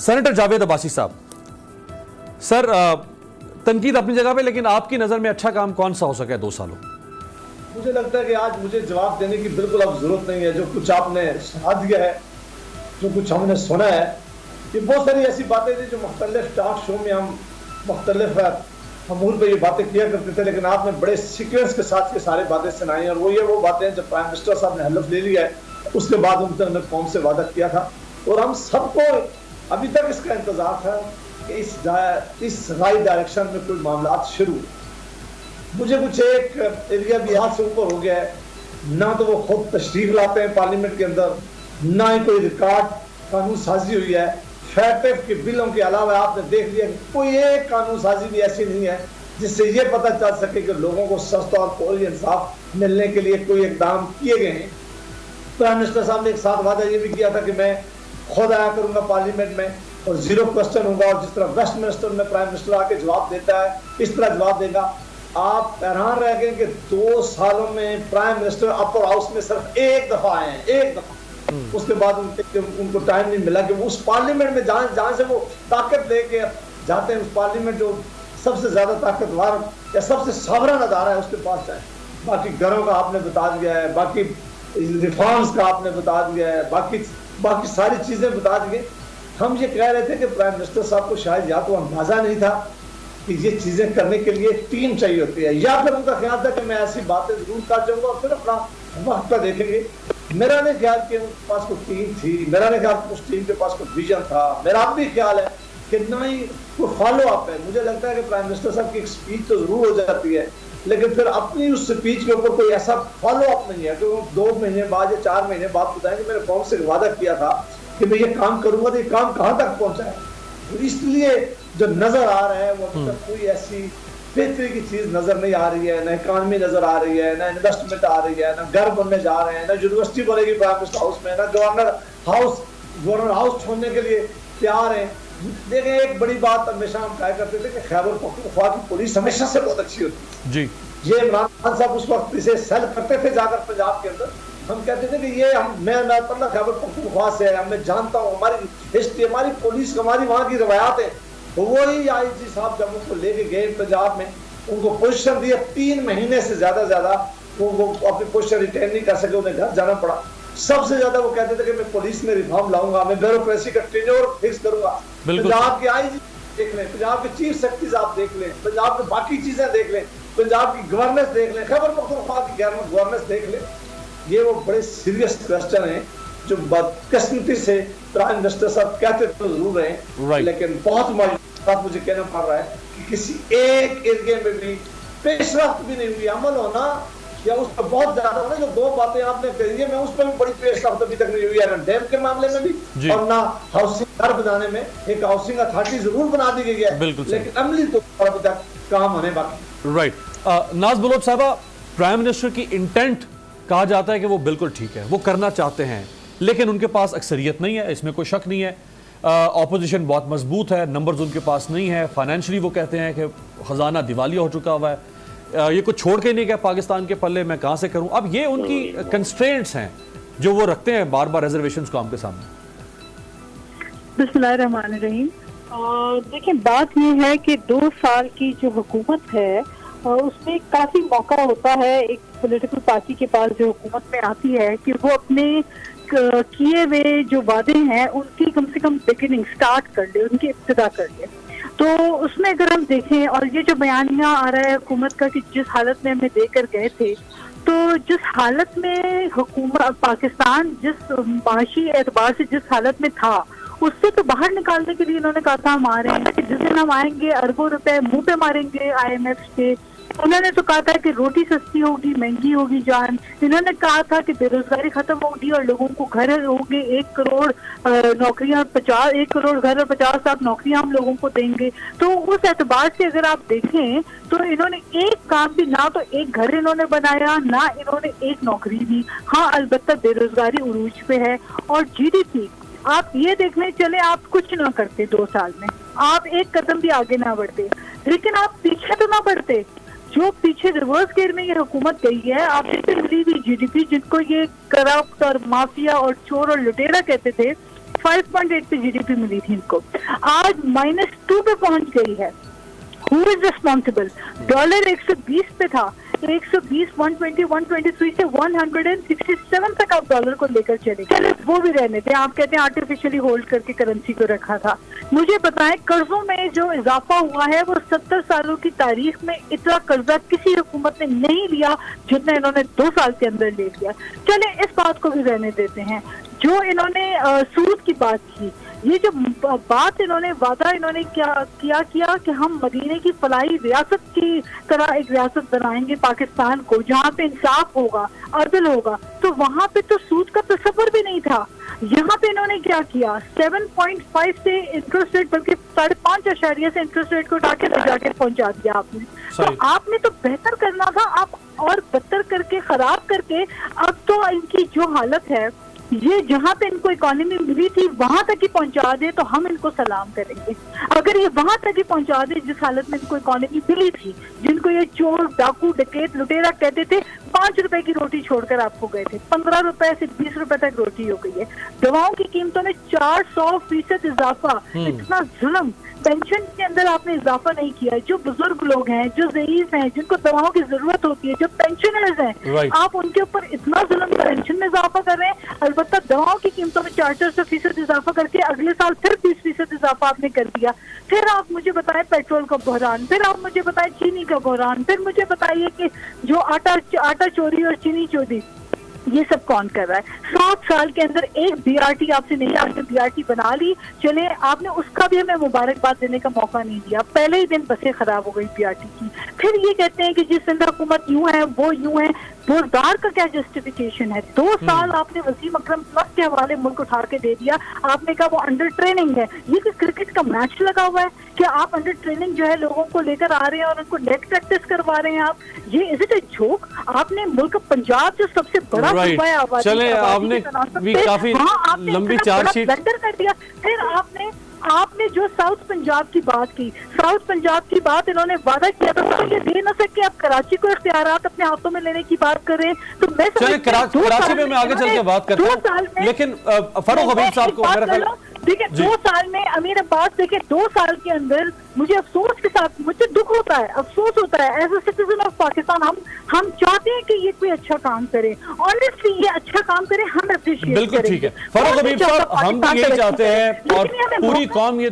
Senator Javed Abbasi साहब, sir तनकीद अपनी जगह पे, लेकिन आपकी नज़र में अच्छा काम कौन सा हो सके 2 सालों? मुझे लगता है कि आज मुझे जवाब देने की बिल्कुल अब जरूरत नहीं है। जो कुछ आपने सुना दिया है, जो कुछ हमने सुना है, ये बहुत सारी ऐसी बातें थी जो मुख्तलिफ टॉक शो में हम मुख्तलिफ अमूर पर ये बातें किया करते थे, लेकिन आपने बड़े सीक्वेंस के साथ ये सारी बातें सुनाई। और वो बातें जब प्राइम मिनिस्टर साहब ने हलफ ले लिया है, उसके बाद उन्होंने कौम से वादा किया था, और हम सबको अभी तक इसका इंतजार था कि इस राइट डायरेक्शन में कोई मामला शुरू। मुझे कुछ एक एरिया भी हाथ से ऊपर हो गया है, ना तो वो खुद तशरीफ लाते हैं पार्लियामेंट के अंदर, ना ही कोई रिकॉर्ड कानून साजी हुई है। फैक्ट के बिलों के अलावा आपने देख लिया कि कोई एक कानून साजी भी ऐसी नहीं है जिससे ये पता चल सके कि लोगों को सस्ता और फौरी इंसाफ मिलने के लिए कोई इकदाम किए गए हैं। प्राइम मिनिस्टर साहब ने एक साथ वादा ये भी किया था कि मैं खुद आया करूंगा पार्लियामेंट में और 0 क्वेश्चन होगा, और जिस तरह वेस्ट मिनिस्टर में प्राइम मिनिस्टर आके जवाब देता है इस तरह जवाब देगा। आप हैरान रह गए कि 2 सालों में प्राइम मिनिस्टर अपर हाउस में सिर्फ एक दफा आए हैं, एक दफा। उसके बाद उनको टाइम नहीं मिला कि वो उस पार्लियामेंट में जहां से वो ताकत लेके जाते हैं, उस पार्लियामेंट जो सबसे ज्यादा ताकतवर या सबसे सावरन अदारा है उसके पास जाए। बाकी घरों का आपने बता दिया है, बाकी रिफॉर्म्स का आपने बता दिया है, बाकी सारी चीजें बता दी। हम ये कह रहे थे कि प्राइम मिनिस्टर साहब को शायद या तो अंदाजा नहीं था कि ये चीजें करने के लिए टीम चाहिए होती है, या फिर उनका ख्याल था कि मैं ऐसी बातें जरूर कर जाऊंगा और फिर अपना वक्त का देखेंगे। मेरा नहीं ख्याल कि उनके पास कोई टीम थी, मेरा नहीं ख्याल उस टीम के पास कोई विजन था, मेरा भी ख्याल है कि ना ही कोई फॉलो अप है। मुझे लगता है कि प्राइम मिनिस्टर साहब की एक स्पीच तो जरूर हो जाती है, लेकिन फिर अपनी उस स्पीच के ऊपर कोई ऐसा फॉलो अप नहीं है कि वो 2 महीने बाद या 4 महीने बाद बताएं कि मैंने कौन से वादा किया था कि मैं ये काम करूंगा, तो ये काम कहाँ तक पहुंचा है। तो इसलिए जो नजर आ रहा है वो अभी तक कोई ऐसी बेहतरी की चीज नजर नहीं आ रही है, ना इकॉनमी नजर आ रही है, ना इन्वेस्टमेंट आ रही है, ना घर बनने जा रहे हैं, ना यूनिवर्सिटी बनेगी प्राइम मिनिस्टर हाउस में, ना गवर्नर हाउस छोड़ने के लिए तैयार है। देखें, एक बड़ी बात हमेशा हम कहा करते थे कि खैबर पख्तूनख्वा की पुलिस हमेशा से बहुत अच्छी होती है जी। ये इमरान खान साहब उस वक्त इसे सेल करते थे जाकर पंजाब के अंदर। हम कहते थे कि ये मैं पता खैबर पख्तूनख्वा से है, मैं जानता हूँ, हमारी हिस्ट्री, हमारी पुलिस, हमारी वहाँ की रवायात है। वही आईजी साहब जब उनको लेके गए पंजाब में, उनको पोजीशन दी, 3 महीने से ज्यादा वो अपनी पोजीशन रिटेन नहीं कर सके, उन्हें घर जाना पड़ा। सबसे ज्यादा वो कहते थे कि मैं पुलिस में रिफॉर्म लाऊंगा, मैं ब्यूरोक्रेसी का टेन्योर फिक्स करूंगा। पंजाब के आईजी देख लें, पंजाब के चीफ सेक्रेटरी आप देख लें, पंजाब के बाकी चीजें देख लें, पंजाब की गवर्नेंस देख लें, खैबर पख्तूनख्वा की गवर्नेंस देख लें। ये वो बड़े सीरियस क्वेश्चन है जो बदकिस्मती से प्राइम मिनिस्टर साहब कहते तो जरूर रहे, लेकिन बहुत बात मुझे कहना पड़ रहा है कि किसी एक एरिया में भी पेशरफ्त भी नहीं हुई। अमल होना या उस पर बहुत ज्यादा होना, जो 2 बातें आपने कही है, मैं उस पर भी बड़ी पेशरफ्त अभी तक नहीं हुई है, ना डैम के मामले में भी और ना हाउसिंग घर बनाने में। एक हाउसिंग अथॉरिटी जरूर बना दी गई है, लेकिन अमली तो अभी तक काम होने बाकी। राइट। नाज बलोच साहबा, प्राइम मिनिस्टर की इंटेंट कहा जाता है कि वो बिल्कुल ठीक है, वो करना चाहते हैं, लेकिन उनके पास अक्सरियत नहीं है, इसमें कोई शक नहीं है। ऑपोजिशन बहुत मजबूत है, नंबर्स उनके पास नहीं है, फाइनेंशियली वो कहते हैं कि खजाना दिवालिया हो चुका हुआ है, ये कुछ छोड़ के नहीं गया पाकिस्तान के पल्ले, मैं कहाँ से करूँ। अब ये उनकी कंस्ट्रेंट्स हैं जो वो रखते हैं बार बार रिजर्वेशंस को आपके सामने। बिस्मिल्लाहिर्रहमानिर्रहीम। देखिए, बात ये है कि 2 साल की जो हुकूमत है उसमें काफी मौका होता है एक पॉलिटिकल पार्टी के पास जो हुकूमत में आती है कि वो अपने किए हुए जो वादे हैं उनकी कम से कम बिगिनिंग स्टार्ट कर ले, उनकी इब्तिदा कर ले। तो उसमें अगर हम देखें, और ये जो बयानिया आ रहा है हुकूमत का कि जिस हालत में हमें देकर गए थे, तो जिस हालत में हुकूमत पाकिस्तान जिस माशी एतबार से जिस हालत में था, उससे तो बाहर निकालने के लिए इन्होंने कहा था हम आ रहे हैं, कि जिस दिन हम आएंगे अरबों रुपए मुंह पे मारेंगे IMF के। उन्होंने तो कहा था कि रोटी सस्ती होगी, महंगी होगी जान। इन्होंने कहा था कि बेरोजगारी खत्म होगी और लोगों को घर होंगे, 1 करोड़ नौकरियां, 1 करोड़ घर और 50 लाख नौकरियां हम लोगों को देंगे। तो उस एतबार से अगर आप देखें तो इन्होंने एक काम भी, ना तो एक घर इन्होंने बनाया, ना इन्होंने एक नौकरी दी। हाँ, अलबत्ता बेरोजगारी उरूज पे है। और GDP आप ये देखने चले, आप कुछ ना करते 2 साल में, आप एक कदम भी आगे ना बढ़ते, लेकिन आप पीछे तो ना बढ़ते। जो पीछे रिवर्स गेयर में ये हुकूमत गई है, आप देखते मिली हुई GDP, जिनको ये करप्ट और माफिया और चोर और लुटेरा कहते थे, 5.8 पे जीडीपी मिली थी इनको, आज -2 पे पहुंच गई है। Who is responsible? डॉलर 120 पे था, 120, 120, 123 से 167 तक आप डॉलर को लेकर चले गए। वो भी रहने थे, आप कहते हैं आर्टिफिशियली होल्ड करके करेंसी को रखा था। मुझे बताएं, कर्जों में जो इजाफा हुआ है वो 70 सालों की तारीख में इतना कर्जा किसी हुकूमत ने नहीं लिया जितना इन्होंने 2 साल के अंदर ले लिया। चले इस बात को भी रहने देते हैं। जो इन्होंने सूद की बात की, ये जो बात इन्होंने वादा इन्होंने किया कि हम मदीने की फलाही रियासत की तरह एक रियासत बनाएंगे पाकिस्तान को, जहाँ पे इंसाफ होगा, अदल होगा, तो वहाँ पे तो सूद का तस्वर भी नहीं था। यहाँ पे इन्होंने क्या किया, 7.5 से इंटरेस्ट रेट, बल्कि 5.5 से इंटरेस्ट रेट को उठा के जाके पहुंचा दिया आपने। तो आपने तो बेहतर करना था, आप और बदतर करके, खराब करके, अब तो इनकी जो हालत है, ये जहाँ पे इनको इकोनॉमी मिली थी वहां तक ही पहुंचा दे तो हम इनको सलाम करेंगे। अगर ये वहां तक ही पहुंचा दे जिस हालत में इनको इकोनॉमी मिली थी, जिनको ये चोर, डाकू, डकैत, लुटेरा कहते थे, 5 रुपए की रोटी छोड़कर आपको गए थे, 15 रुपए से 20 रुपए तक रोटी हो गई है। दवाओं की कीमतों में 400% इजाफा, इतना जुल्म। पेंशन के अंदर आपने इजाफा नहीं किया। जो बुजुर्ग लोग हैं, जो ज़ईफ हैं, जिनको दवाओं की जरूरत होती है, जो पेंशनर्स हैं, आप उनके ऊपर इतना जुल्म, पेंशन में इजाफा कर रहे हैं। अलबत्ता दवाओं की कीमतों में 400% इजाफा करके अगले साल फिर 20% इजाफा आपने कर दिया। फिर आप मुझे बताएं पेट्रोल का बहरान, फिर आप मुझे बताएं चीनी का बहरान, फिर मुझे बताइए कि जो आटा चोरी और चीनी चोरी, ये सब कौन कर रहा है? 7 साल के अंदर एक बीआरटी आपसे नहीं, आपने बीआरटी बना ली, चले, आपने उसका भी हमें मुबारकबाद देने का मौका नहीं दिया। पहले ही दिन बसें खराब हो गई बीआरटी की। फिर ये कहते हैं कि जिस सिंध हुकूमत यूं है वो यूं है। रोजगार का क्या जस्टिफिकेशन है? 2 साल आपने वसीम अकरम क्लब के हवाले मुल्क उठा के दे दिया। आपने कहा वो अंडर ट्रेनिंग है। ये कि क्रिकेट का मैच लगा हुआ है कि आप अंडर ट्रेनिंग जो है लोगों को लेकर आ रहे हैं और उनको नेट प्रैक्टिस करवा रहे हैं आप? ये इज इट ए जोक? आपने मुल्क पंजाब जो सबसे बड़ा सूबा है आबादी, चले, आपने भी काफी लंबी चार्जशीट कर दिया। फिर आपने जो साउथ पंजाब की बात की, साउथ पंजाब की बात इन्होंने वादा किया था, तो ये दे ना सके। आप कराची को इख्तियारात अपने हाथों में लेने की बात कर रहे हैं, तो मैं कराची में मैं आगे चल के बात करता हूं, लेकिन फारूक हबीब साहब को मेरा ख्याल, देखिए 2 साल में अमीर अब्बास, देखिए 2 साल के अंदर मुझे अफसोस के साथ, मुझे दुख होता है, अफसोस होता है as a citizen of Pakistan. हम चाहते हैं कि ये कोई अच्छा काम करे, ऑनेस्टली ये अच्छा काम करे, हम अप्रिशिएट बिल्कुल ठीक है फारूक हबीब साहब, हम भी यही चाहते हैं और पूरी कौम ये